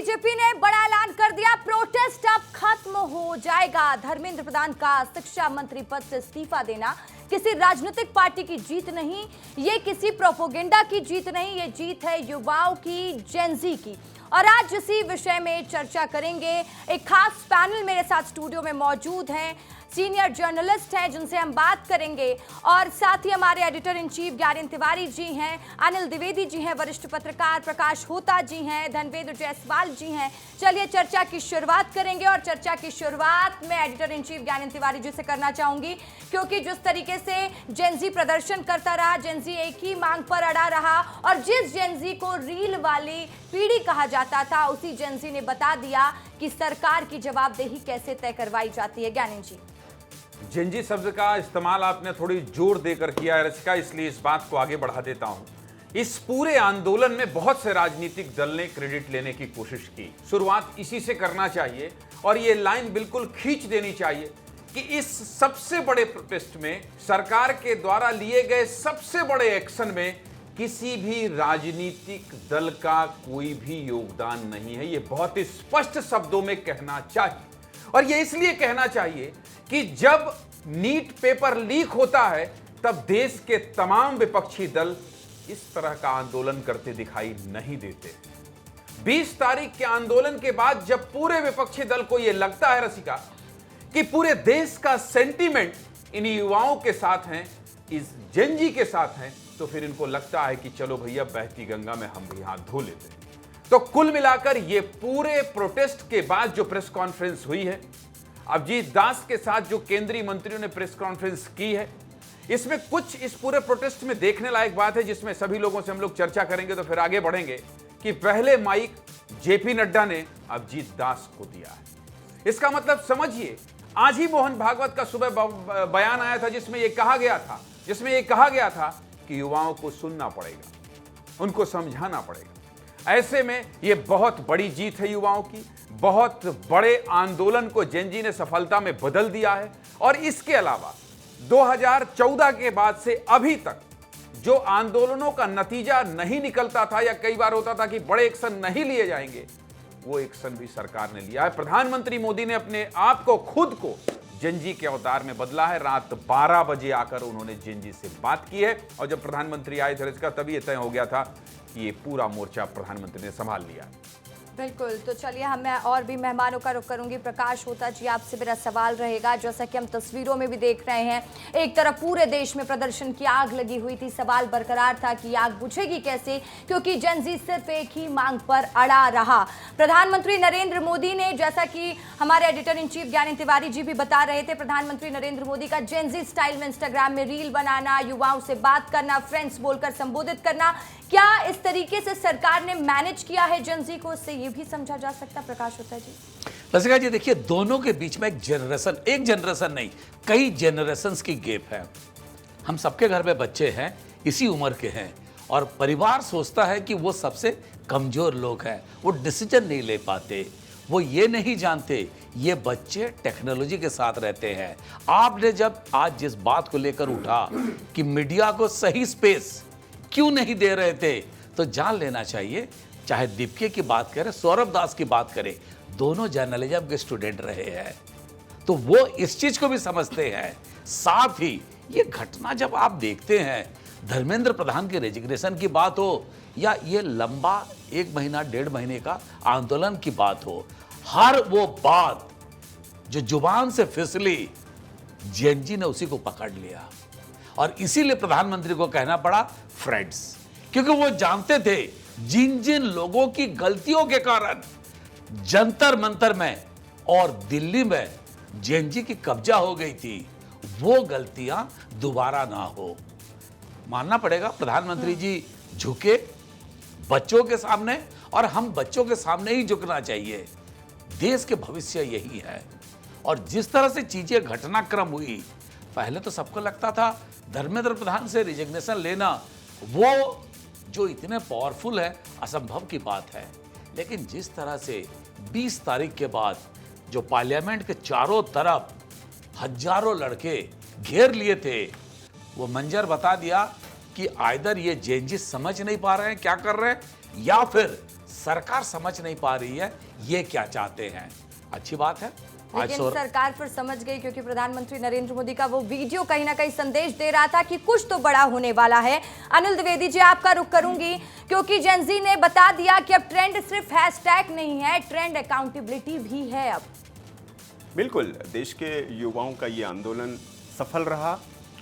BJP ने बड़ा ऐलान कर दिया, प्रोटेस्ट अब खत्म हो जाएगा। धर्मेंद्र प्रधान का शिक्षा मंत्री पद से इस्तीफा देना किसी राजनीतिक पार्टी की जीत नहीं, ये किसी प्रोपोगेंडा की जीत नहीं, ये जीत है युवाओं की, जेनजी की। और आज इसी विषय में चर्चा करेंगे। एक खास पैनल मेरे साथ स्टूडियो में मौजूद हैं, सीनियर जर्नलिस्ट हैं जिनसे हम बात करेंगे, और साथ ही हमारे editor in chief Gyanendra Tiwari ji हैं, अनिल द्विवेदी जी हैं, वरिष्ठ पत्रकार प्रकाश होता जी हैं, धनवेंद्र जायसवाल जी हैं। चलिए चर्चा की शुरुआत करेंगे, और चर्चा की शुरुआत में editor in chief Gyanendra Tiwari ji से करना चाहूंगी, क्योंकि जिस तरीके से जेनजी प्रदर्शन करता रहा, जेनजी एक ही मांग पर अड़ा रहा, और जिस जेनजी को रील वाली पीढ़ी कहा जाता था, उसी जेनजी ने बता दिया कि सरकार की जवाबदेही कैसे तय करवाई जाती है। ज्ञानेंद्र जी, जेनजी शब्द का इस्तेमाल आपने थोड़ी जोर देकर किया है रसिका, इसलिए इस बात को आगे बढ़ा देता हूं। इस पूरे आंदोलन में बहुत से राजनीतिक दल ने क्रेडिट लेने की कोशिश की। शुरुआत इसी से करना चाहिए और ये लाइन बिल्कुल खींच देनी चाहिए कि इस सबसे बड़े प्रोटेस्ट में, सरकार के द्वारा लिए गए सबसे बड़े एक्शन में किसी भी राजनीतिक दल का कोई भी योगदान नहीं है। ये बहुत ही स्पष्ट शब्दों में कहना चाहिए, और ये इसलिए कहना चाहिए कि जब नीट पेपर लीक होता है तब देश के तमाम विपक्षी दल इस तरह का आंदोलन करते दिखाई नहीं देते। 20 तारीख के आंदोलन के बाद जब पूरे विपक्षी दल को यह लगता है रसिका कि पूरे देश का सेंटीमेंट इन युवाओं के साथ हैं, इस जेनजी के साथ हैं, तो फिर इनको लगता है कि चलो भैया बहती गंगा में हम भी हाथ धो लेते हैं। तो कुल मिलाकर ये पूरे प्रोटेस्ट के बाद जो प्रेस कॉन्फ्रेंस हुई है, अभिजीत दास के साथ जो केंद्रीय मंत्रियों ने प्रेस कॉन्फ्रेंस की है, इसमें कुछ इस पूरे प्रोटेस्ट में देखने लायक बात है, जिसमें सभी लोगों से हम लोग चर्चा करेंगे। तो फिर आगे बढ़ेंगे कि पहले माइक जेपी नड्डा ने अभिजीत दास को दिया है। इसका मतलब समझिए, आज ही मोहन भागवत का सुबह बयान आया था जिसमें यह कहा गया था कि युवाओं को सुनना पड़ेगा, उनको समझाना पड़ेगा। ऐसे में यह बहुत बड़ी जीत है युवाओं की, बहुत बड़े आंदोलन को जेनजी ने सफलता में बदल दिया है। और इसके अलावा 2014 के बाद से अभी तक जो आंदोलनों का नतीजा नहीं निकलता था, या कई बार होता था कि बड़े एक्शन नहीं लिए जाएंगे, वो एक्शन भी सरकार ने लिया है। प्रधानमंत्री मोदी ने अपने आप को, खुद को जेनजी के अवतार में बदला है। रात 12 बजे आकर उन्होंने जेनजी से बात की है, और जब प्रधानमंत्री आए थे इसका तभी यह तय हो गया था कि ये पूरा मोर्चा प्रधानमंत्री ने संभाल लिया। बिल्कुल। तो चलिए, मैं और भी मेहमानों का रुख करूंगी। प्रकाश होता जी, आपसे मेरा सवाल रहेगा, जैसा कि हम तस्वीरों में भी देख रहे हैं, एक तरफ पूरे देश में प्रदर्शन की आग लगी हुई थी, सवाल बरकरार था कि आग बुझेगी कैसे, क्योंकि जेनजी सिर्फ एक ही मांग पर अड़ा रहा। प्रधानमंत्री नरेंद्र मोदी ने, जैसा कि हमारे editor in chief Gyanendra Tiwari ji भी बता रहे थे, प्रधानमंत्री नरेंद्र मोदी का जेनजी स्टाइल में इंस्टाग्राम में रील बनाना, युवाओं से बात करना, फ्रेंड्स बोलकर संबोधित करना, क्या इस तरीके से सरकार ने मैनेज किया है जेनजी को, इससे ये भी समझा जा सकता? प्रकाश होता जी। रसिका जी, देखिए, दोनों के बीच में एक जनरेशन नहीं, कई जनरेशंस की गैप है। हम सबके घर में बच्चे हैं, इसी उम्र के हैं, और परिवार सोचता है कि वो सबसे कमजोर लोग हैं, वो डिसीजन नहीं ले पाते, वो ये नहीं जानते ये बच्चे टेक्नोलॉजी के साथ रहते हैं। आपने जब आज जिस बात को लेकर उठा कि मीडिया को सही स्पेस क्यों नहीं दे रहे थे, तो जान लेना चाहिए, चाहे दीपिका की बात करें, सौरभ दास की बात करें, दोनों जर्नलिज्म के स्टूडेंट रहे हैं, तो वो इस चीज को भी समझते हैं। साथ ही ये घटना जब आप देखते हैं, धर्मेंद्र प्रधान के रेजिग्नेशन की बात हो, या ये लंबा 1 महीना 1.5 महीने का आंदोलन की बात हो, हर वो बात जो जुबान से फिसली, जेनजी ने उसी को पकड़ लिया, और इसीलिए प्रधानमंत्री को कहना पड़ा फ्रेंड्स, क्योंकि वो जानते थे जिन जिन लोगों की गलतियों के कारण जंतर मंतर में और दिल्ली में जेनजी की कब्जा हो गई थी, वो गलतियां दोबारा ना हो। मानना पड़ेगा, प्रधानमंत्री जी झुके बच्चों के सामने, और हम बच्चों के सामने ही झुकना चाहिए। देश के भविष्य यही है। और जिस तरह से चीजें घटनाक्रम हुई, पहले तो सबको लगता था धर्मेंद्र प्रधान से रिजिग्नेशन लेना वो जो इतने पावरफुल है, असंभव की बात है। लेकिन जिस तरह से 20 तारीख के बाद जो पार्लियामेंट के चारों तरफ हजारों लड़के घेर लिए थे, वो मंजर बता दिया कि आइदर ये जेनजी समझ नहीं पा रहे हैं क्या कर रहे हैं, या फिर सरकार समझ नहीं पा रही है ये क्या चाहते हैं। अच्छी बात है आज लेकिन सरकार फिर समझ गई, क्योंकि प्रधानमंत्री नरेंद्र मोदी का वो वीडियो कहीं ना कहीं संदेश दे रहा था कि कुछ तो बड़ा होने वाला है। अनिल द्विवेदी जी, आपका रुख करूंगी, क्योंकि जेनजी ने बता दिया कि अब ट्रेंड सिर्फ हैशटैग नहीं है, ट्रेंड अकाउंटेबिलिटी भी है। अब बिल्कुल देश के युवाओं का ये आंदोलन सफल रहा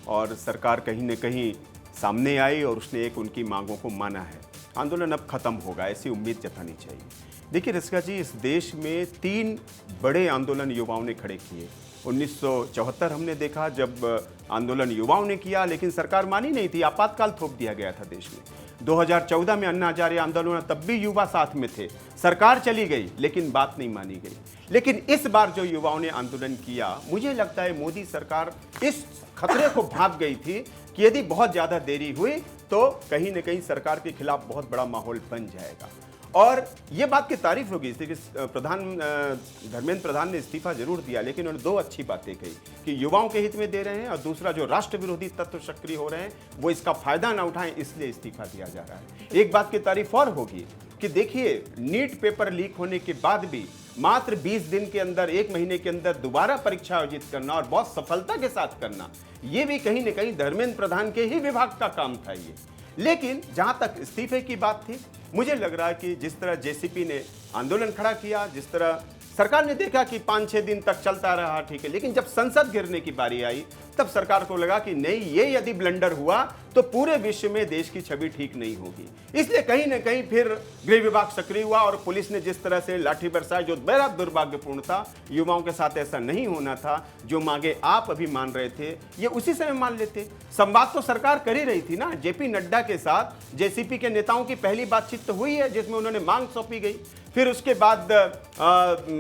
और सरकार कहीं न कहीं सामने आई और उसने एक उनकी मांगों को माना है। आंदोलन अब खत्म होगा, ऐसी उम्मीद जतानी चाहिए। देखिए रसिका जी, इस देश में 3 बड़े आंदोलन युवाओं ने खड़े किए। 1974 हमने देखा जब आंदोलन युवाओं ने किया, लेकिन सरकार मानी नहीं थी, आपातकाल थोप दिया गया था देश में। 2014 में अन्ना हजारे आंदोलन, तब भी युवा साथ में थे, सरकार चली गई लेकिन बात नहीं मानी गई। लेकिन इस बार जो युवाओं ने आंदोलन किया, मुझे लगता है मोदी सरकार इस खतरे को भांप गई थी कि यदि बहुत ज़्यादा देरी हुई तो कहीं न कहीं सरकार के खिलाफ बहुत बड़ा माहौल बन जाएगा। और ये बात की तारीफ होगी कि धर्मेंद्र प्रधान ने इस्तीफा जरूर दिया, लेकिन उन्होंने 2 अच्छी बातें कही कि युवाओं के हित में दे रहे हैं और दूसरा जो राष्ट्र विरोधी तत्व सक्रिय हो रहे हैं वो इसका फायदा ना उठाएं, इसलिए इस्तीफा दिया जा रहा है। एक बात की तारीफ और होगी कि देखिए, नीट पेपर लीक होने के बाद भी मात्र 20 दिन के अंदर, 1 महीने के अंदर दोबारा परीक्षा आयोजित करना और बहुत सफलता के साथ करना, ये भी कहीं न कहीं धर्मेंद्र प्रधान के ही विभाग का काम था ये। लेकिन जहां तक इस्तीफे की बात थी, मुझे लग रहा है कि जिस तरह जेसीपी ने आंदोलन खड़ा किया, जिस तरह सरकार ने देखा कि 5-6 दिन तक चलता रहा, ठीक है, लेकिन जब संसद गिरने की बारी आई तब सरकार को लगा कि नहीं, ये यदि ब्लंडर हुआ तो पूरे विश्व में देश की छवि ठीक नहीं होगी। इसलिए कहीं न कहीं फिर गृह विभाग सक्रिय हुआ और पुलिस ने जिस तरह से लाठी बरसाई, जो बेहद दुर्भाग्यपूर्ण था। युवाओं के साथ ऐसा नहीं होना था। जो मांगे आप अभी मान रहे थे, ये उसी समय मान लेते। संवाद तो सरकार कर ही रही थी ना। जेपी नड्डा के साथ जेसीपी के नेताओं की पहली बातचीत तो हुई है जिसमें उन्होंने मांग सौंपी गई। फिर उसके बाद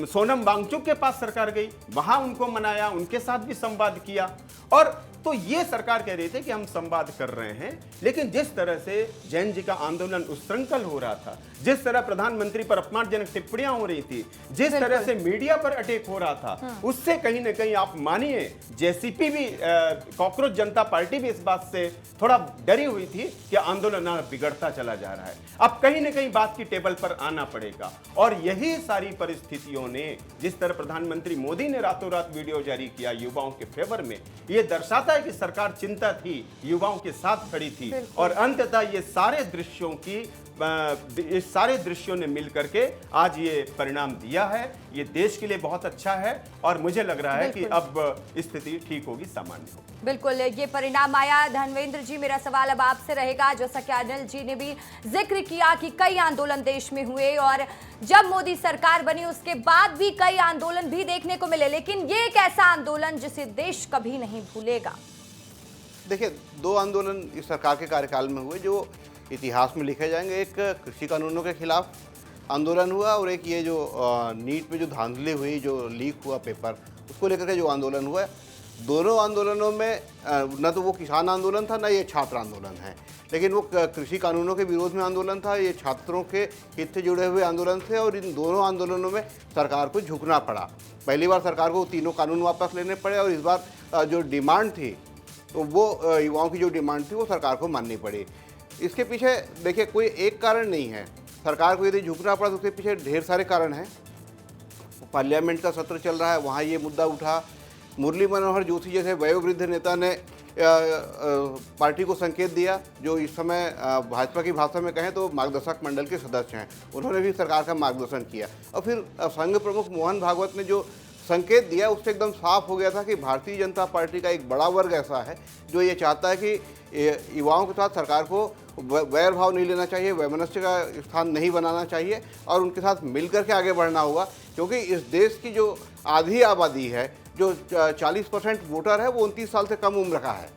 सोनम वांगचुक के पास सरकार गई, वहां उनको मनाया, उनके साथ भी संवाद किया। और तो ये सरकार कह रही थी कि हम संवाद कर रहे हैं, लेकिन जिस तरह से जैन जी का आंदोलन उच्छृंखल हो रहा था, जिस तरह प्रधानमंत्री पर अपमानजनक टिप्पणियां हो रही थी, जिस तरह से मीडिया पर अटैक हो रहा था, उससे कहीं न कहीं आप मानिए जेसीपी भी, कॉकरोच जनता पार्टी भी इस बात से थोड़ा डरी हुई थी कि आंदोलन बिगड़ता चला जा रहा है। अब कहीं न कहीं बात की टेबल पर आना पड़ेगा। और यही सारी परिस्थितियों ने, जिस तरह प्रधानमंत्री मोदी ने रातों रात वीडियो जारी किया युवाओं के फेवर में, ये दर्शाता है कि सरकार चिंता थी, युवाओं के साथ खड़ी थी। और अंततः ये सारे दृश्यों ने मिलकर के आज ये परिणाम दिया है। ये देश के लिए बहुत अच्छा है और मुझे लग रहा है कि अब स्थिति ठीक होगी, सामान्य होगी। बिल्कुल, ये परिणाम आया। धर्मेंद्र जी, मेरा सवाल अब आपसे रहेगा, जैसा कि अनिल जी ने भी जिक्र किया कि कई आंदोलन देश में हुए और जब मोदी सरकार बनी उसके बाद भी कई आंदोलन भी देखने को मिले, लेकिन ये एक ऐसा आंदोलन जिसे देश कभी नहीं भूलेगा। देखिए, 2 आंदोलन इस सरकार के कार्यकाल में हुए जो इतिहास में लिखे जाएंगे। एक कृषि कानूनों के खिलाफ आंदोलन हुआ और एक ये जो नीट में जो धांधली हुई, जो लीक हुआ पेपर, उसको लेकर के जो आंदोलन हुआ। दोनों आंदोलनों में न तो वो किसान आंदोलन था, न ये छात्र आंदोलन है, लेकिन वो कृषि कानूनों के विरोध में आंदोलन था, ये छात्रों के हित से जुड़े हुए आंदोलन थे। और इन दोनों आंदोलनों में सरकार को झुकना पड़ा। पहली बार सरकार को 3 कानून वापस लेने पड़े और इस बार जो डिमांड थी, तो वो युवाओं की जो डिमांड थी वो सरकार को माननी पड़ी। इसके पीछे देखिए कोई एक कारण नहीं है। सरकार को यदि झुकना पड़ा तो उसके पीछे ढेर सारे कारण हैं। पार्लियामेंट का सत्र चल रहा है, वहाँ ये मुद्दा उठा। मुरली मनोहर जोशी जैसे वयोवृद्ध नेता ने पार्टी को संकेत दिया, जो इस समय भाजपा की भाषा में कहें तो मार्गदर्शक मंडल के सदस्य हैं। उन्होंने भी सरकार का मार्गदर्शन किया। और फिर संघ प्रमुख मोहन भागवत ने जो संकेत दिया, उससे एकदम साफ हो गया था कि भारतीय जनता पार्टी का एक बड़ा वर्ग ऐसा है जो ये चाहता है कि युवाओं के साथ सरकार को वैर भाव नहीं लेना चाहिए, वैमनस्य का स्थान नहीं बनाना चाहिए और उनके साथ मिलकर के आगे बढ़ना होगा। क्योंकि इस देश की जो आधी आबादी है, जो 40% वोटर है, वो 29 साल से कम उम्र का है।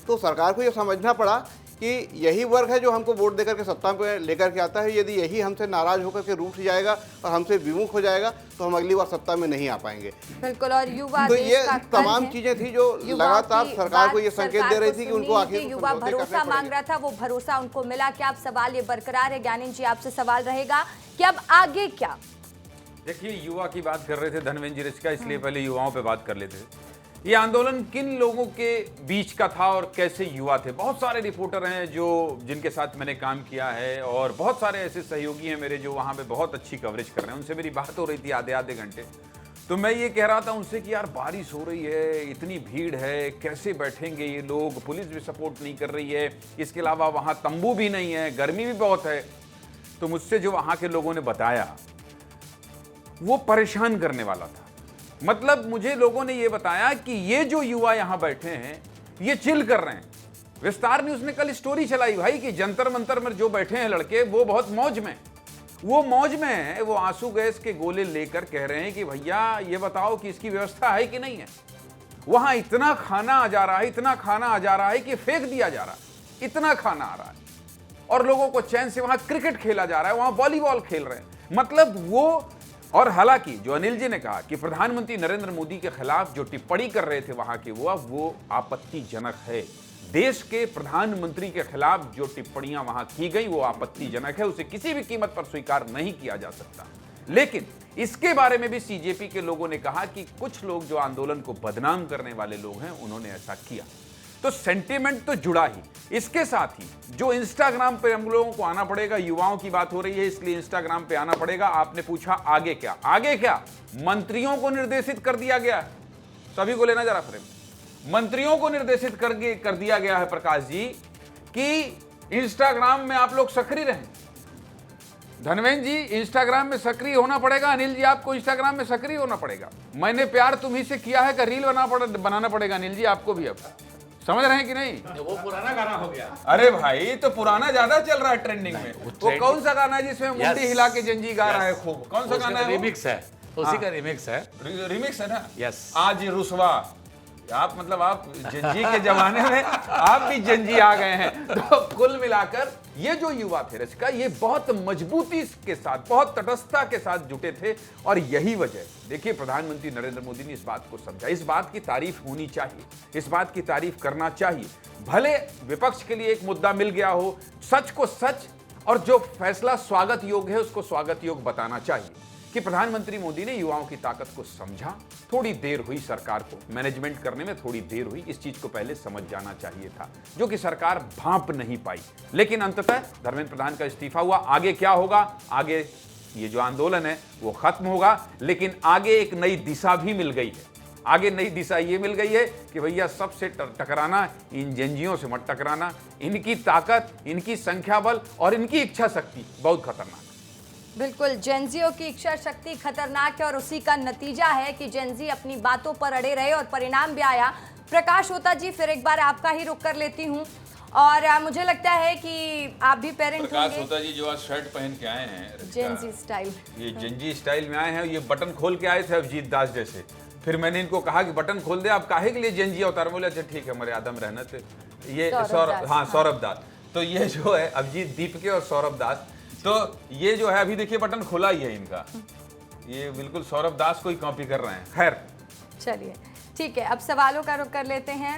तो सरकार को ये समझना पड़ा कि यही वर्ग है जो हमको वोट देकर के सत्ता पे लेकर के आता है। यदि यही हमसे नाराज होकर के रूठ जाएगा और हमसे विमुख हो जाएगा तो हम अगली बार सत्ता में नहीं आ पाएंगे। बिल्कुल। और युवा तो ये तमाम चीजें थी जो लगातार सरकार को ये संकेत दे रही थी कि उनको आखिर युवा भरोसा मांग रहा था, वो भरोसा उनको मिला। क्या अब सवाल ये बरकरार है? ज्ञानेंद्र जी, आपसे सवाल रहेगा कि अब आगे क्या? देखिए, युवा की बात कर रहे थे धर्मेंद्र जी रचिका, इसलिए पहले युवाओं पे बात कर लेते थे। ये आंदोलन किन लोगों के बीच का था और कैसे युवा थे? बहुत सारे रिपोर्टर हैं जिनके साथ मैंने काम किया है और बहुत सारे ऐसे सहयोगी हैं मेरे जो वहाँ पे बहुत अच्छी कवरेज कर रहे हैं। उनसे मेरी बात हो रही थी आधे घंटे, तो मैं ये कह रहा था उनसे कि यार बारिश हो रही है, इतनी भीड़ है, कैसे बैठेंगे ये लोग, पुलिस भी सपोर्ट नहीं कर रही है, इसके अलावा वहाँ तंबू भी नहीं है, गर्मी भी बहुत है। तो मुझसे जो वहाँ के लोगों ने बताया वो परेशान करने वाला था। मतलब मुझे लोगों ने ये बताया कि ये जो युवा यहाँ बैठे हैं ये चिल कर रहे हैं। विस्तार न्यूज़ ने कल स्टोरी चलाई भाई कि जंतर मंतर में जो बैठे हैं लड़के वो बहुत मौज में, वो मौज में है, वो आंसू गैस के गोले लेकर कह रहे हैं कि भैया ये बताओ कि इसकी व्यवस्था है कि नहीं है। वहां इतना खाना आ जा रहा है, इतना खाना आ जा रहा है कि फेंक दिया जा रहा है, इतना खाना आ रहा है और लोगों को चैन से वहां क्रिकेट खेला जा रहा है, वहां वॉलीबॉल खेल रहे हैं। मतलब वो, और हालांकि जो अनिल जी ने कहा कि प्रधानमंत्री नरेंद्र मोदी के खिलाफ जो टिप्पणी कर रहे थे वहां के वो आपत्तिजनक है। देश के प्रधानमंत्री के खिलाफ जो टिप्पणियां वहां की गई वो आपत्तिजनक है, उसे किसी भी कीमत पर स्वीकार नहीं किया जा सकता। लेकिन इसके बारे में भी सीजेपी के लोगों ने कहा कि कुछ लोग जो आंदोलन को बदनाम करने वाले लोग हैं उन्होंने ऐसा किया। तो सेंटिमेंट तो जुड़ा ही, इसके साथ ही जो इंस्टाग्राम पे हम लोगों को आना पड़ेगा, युवाओं की बात हो रही है इसलिए इंस्टाग्राम पे आना पड़ेगा। आपने पूछा आगे क्या? आगे क्या? मंत्रियों को निर्देशित कर दिया गया है, सभी को लेना जरा फ्रेम। मंत्रियों को निर्देशित कर दिया गया है प्रकाश जी कि इंस्टाग्राम में आप लोग सक्रिय रहें। धनवेंद्र जी, इंस्टाग्राम में सक्रिय होना पड़ेगा। अनिल जी, आपको इंस्टाग्राम में सक्रिय होना पड़ेगा। मैंने प्यार तुम्ही से किया है का रील बनाना पड़ेगा अनिल जी, आपको भी। अब समझ रहे हैं कि नहीं? वो पुराना गाना हो गया। अरे भाई, तो पुराना ज्यादा चल रहा है ट्रेंडिंग में। वो कौन सा गाना है जिसमें मुंडी हिला के जंजी गा रहा है खूब? कौन सा गाना है? रिमिक्स है, उसी का रिमिक्स है। रिमिक्स है ना? यस। आज रुसवा आप, मतलब आप जंजी के जमाने में आप भी जंजी आ गए हैं। तो कुल मिलाकर ये जो युवा थे रचिका, ये बहुत मजबूती के साथ, बहुत तटस्थता के साथ जुटे थे और यही वजह, देखिए प्रधानमंत्री नरेंद्र मोदी ने इस बात को समझा। इस बात की तारीफ होनी चाहिए, इस बात की तारीफ करना चाहिए। भले विपक्ष के लिए एक मुद्दा मिल गया हो, सच को सच और जो फैसला स्वागत योग्य है उसको स्वागत योग्य बताना चाहिए कि प्रधानमंत्री मोदी ने युवाओं की ताकत को समझा। थोड़ी देर हुई सरकार को मैनेजमेंट करने में, थोड़ी देर हुई, इस चीज को पहले समझ जाना चाहिए था, जो कि सरकार भांप नहीं पाई। लेकिन अंततः धर्मेंद्र प्रधान का इस्तीफा हुआ। आगे क्या होगा? आगे ये जो आंदोलन है वो खत्म होगा, लेकिन आगे एक नई दिशा भी मिल गई है। आगे नई दिशा ये मिल गई है कि भैया सबसे टकराना, इन जंजियों से मत टकराना। इनकी ताकत, इनकी संख्या बल और इनकी इच्छा शक्ति बहुत खतरनाक। बिल्कुल, जेंजियों की इच्छा शक्ति खतरनाक है और उसी का नतीजा है कि जेंजी अपनी बातों पर अड़े रहे और परिणाम भी आया। प्रकाश होता जी, फिर एक बार आपका ही रुख कर लेती हूँ और मुझे लगता है कि आप भी पेरेंट होंगे। प्रकाश होता जी जो आज शर्ट पहन के आए हैं जेंजी स्टाइल, ये जेंजी स्टाइल में आए हैं, ये बटन खोल के आए थे अभिजीत दास जैसे। फिर मैंने इनको कहा कि बटन खोल दे, आप काहे के लिए जेंजी अवतार? बोले अच्छा ठीक है, हमारे आदम रहना। तो ये सौरभ दास। तो ये जो है अभिजीत दीपके और सौरभ दास, तो ये जो है अभी देखिए बटन खुला ही है इनका, ये बिल्कुल सौरभ दास को ही कॉपी कर रहे हैं। खैर चलिए ठीक है, अब सवालों का रुख कर लेते हैं।